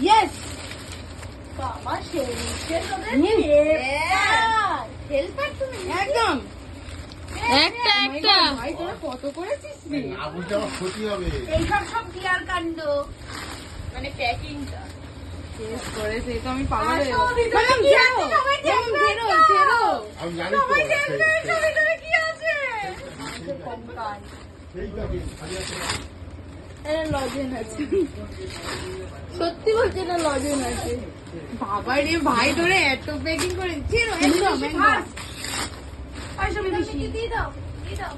Yes বাবা সেরিছে তোদের helper তুমি একদম একটা একটা ভাই তোরা কত করেছিস রে আবুলটা আমার ক্ষতি হবে। এইসব সব দিয়ার কাণ্ড মানে প্যাকিংটা শেষ করেছে তো আমি পাগল হয়ে আসো, গেলাম। ভিতরে কি আছে? সবাই ম্যাম, দেখবে ফেরো তো। ফেরো আমি জানি তো সবাই দেখবে এসব ভিতরে কি আছে সেইটাকে খালি আছে। এটা লজেন আছে সত্যি বলছি না লজেন আছে বাবা রে ভাই তোরে এত প্যাকিং করে ছেড়ো একদম একদম আর সুমিতা দিয়ে দাও দিয়ে দাও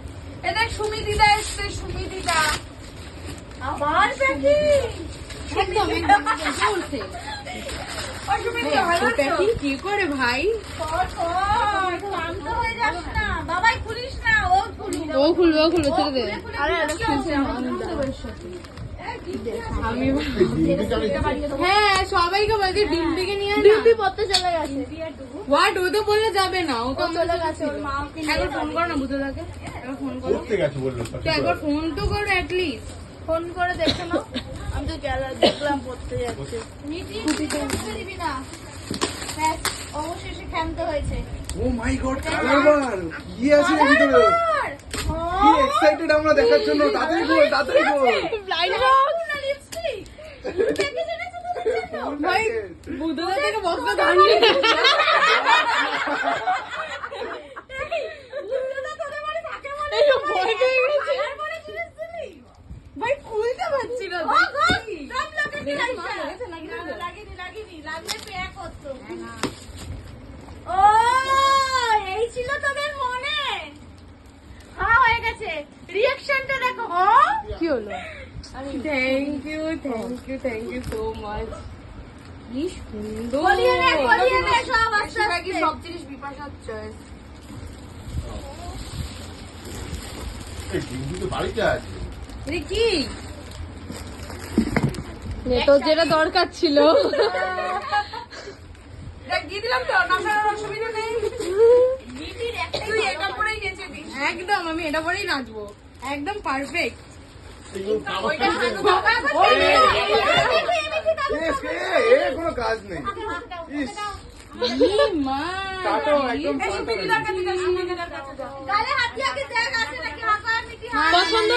এদের সুমিদিদা এসছে সুমিদিদা আবার প্যাকিং একদম একদম চলছে আর সুমিদিদা ভালো আছো প্যাকিং কি করে ভাই কর শান্ত হয়ে যাস না বাবাই খুলিস না ও খুলুক ও খুলবে ছেড়ে দে আরে আমি এই ডিমটি চালিয়ে হ্যাঁ সবাইকে বলছি ডিম থেকে নিয়ে আয় ডিউটি না পড়তে চলে গেছে হোয়াট ও তো বললে যাবে না ও তো চলে গেছে ওর মা একবার ফোন করো না বুঝতে থাকে একবার ফোন করো করতে গেছে বললো তো একবার ফোন তো করো অ্যাটলিস্ট ফোন করে দেখে নাও আমি তো দেখলাম পড়তে যাচ্ছে দিবি না ব্যাস অবশেষে ক্ষান্ত হয়েছে ও মাই গড কালার কি আছে এর ভিতরে কি এক্সাইটেড আমরা দেখার জন্য তাড়াতাড়ি বল ব্লাইন্ড লিপস্টিক ভাই বুধবার থেকে বক্সটা দাঁড়িয়ে ভাই খুলতে পারছি না ও এই ছিল তোদের মনে হ্যাঁ হয়ে গেছে রিঅ্যাকশনটা দেখো কি হলো থ্যাংক ইউ সো মাচ কি সুন্দর গলিয়ে নে সব আস্তে আস্তে সব জিনিস বিপাশার চয়েস এই ডিমটি তো বাড়িতে আছে। এটা কি তোর যেটা দরকার ছিল দেখ দিয়ে দিলাম তো নামার অসুবিধা নেই তুই এটা পরেই নেচে দিস একদম আমি এটা পরেই নাচবো একদম পারফেক্ট এইগুলো কাগজ এ কোনো কাজ নেই ইস মা টাটো একদম গালে হাত দিয়ে আগে দেখ আছে নাকি হাঁকা নাকি পছন্দ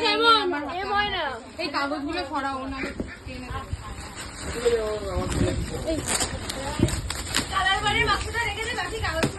কেমন এ ময়না এই কাগজগুলো ছড়াও না কালার বাড়ির বাক্সটা রেখে দে বাকি কাগজ